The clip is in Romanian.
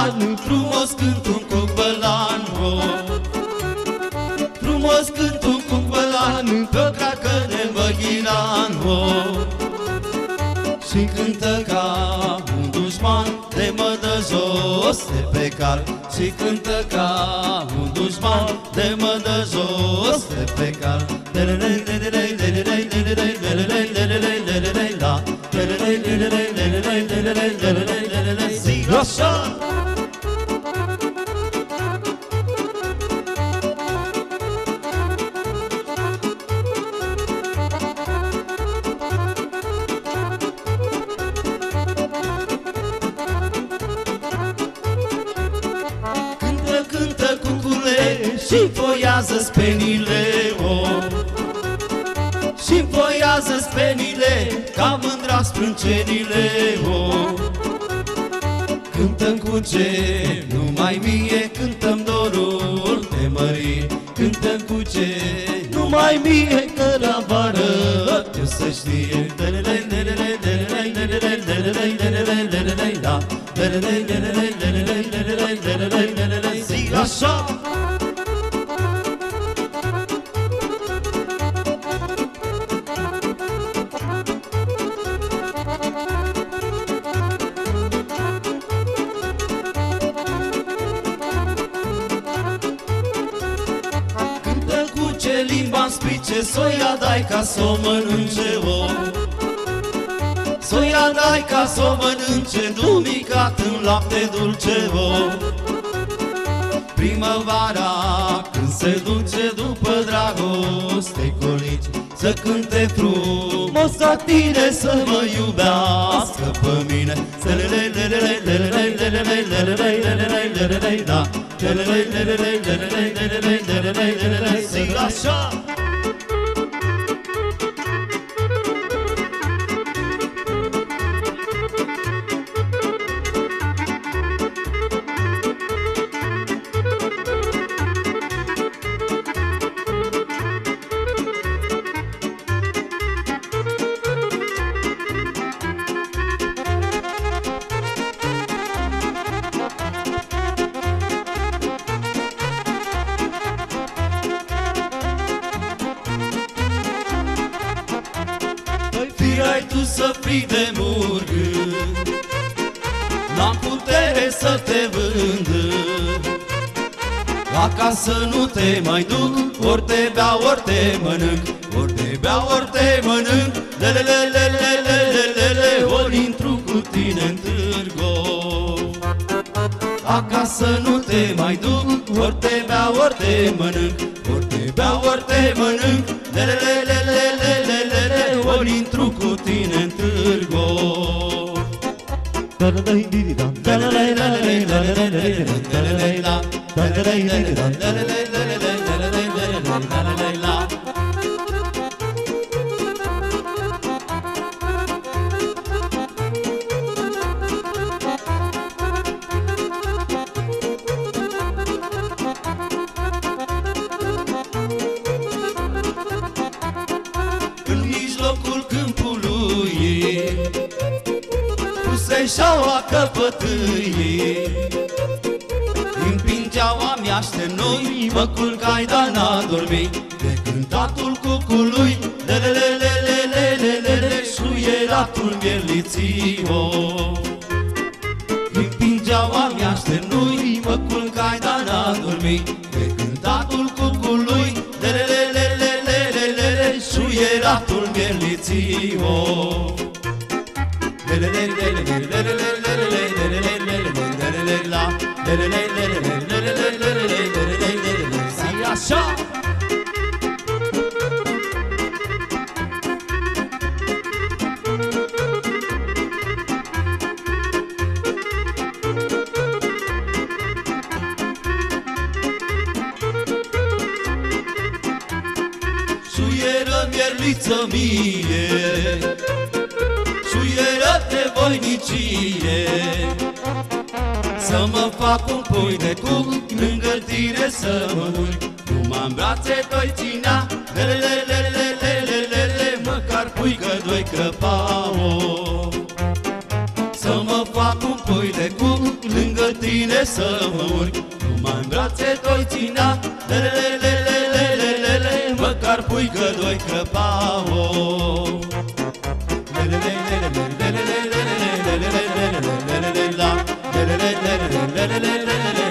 bălan, frumos cânt un cuc bălan, frumos cânt un cuc bălan, pe o cracă de măghilan, și cântă ca un dușman de mă dă jos de pe cal, și cântă ca un dușman de mă dă jos de pe cal. Zic așa! Cântă cucule și foiază spenile, și foiază spenile ca mândra sprâncenile, Cântă-mi cu ce numai mie, cântă-mi dorul de mărie, Cântă-mi cu ce numai mie, că la vară eu să știe. Zic așa! Cântă cu ce limba-n spice, s-o ia dai ca s-o mănânce, s-o ia dai ca s-o mănânce, dumicat în lapte dulce, Primăvara când se duce după dragoste colici, să cânte frumos la tine, să mă iubească pe mine. Zic așa! Firai tu să fii de murg, n-am putere să te vând, acasă nu te mai duc, ori te beau, ori te mănânc, ori te beau, ori te mănânc, ori intru cu tine în târgo. Acasă nu te mai duc, ori te beau, ori te mănânc, ori te beau, ori te mănânc, ori intru cu tine în târgo. Puse-și-aua căpătâie, împingeau ami așternui, mă culcai, dar n-a dormit de cântatul cucului, șuieratul mierliții-o. Împingeau ami așternui, mă culcai, dar n-a dormit de cântatul cucului, șuieratul mierliții-o. Așa! Șuieră mierliță mie, șuieră-te voinicie, să mă fac un pui de cuc, lângă tine să mă duc. Numai în brațe doi ținea, măcar puică doi crăpau. Să mă fac un pui de cuc, lângă tine să mă urc, numai în brațe toi ținea, lelelelelelelele, măcar puică doi crăpau. Lelelelelelelelele,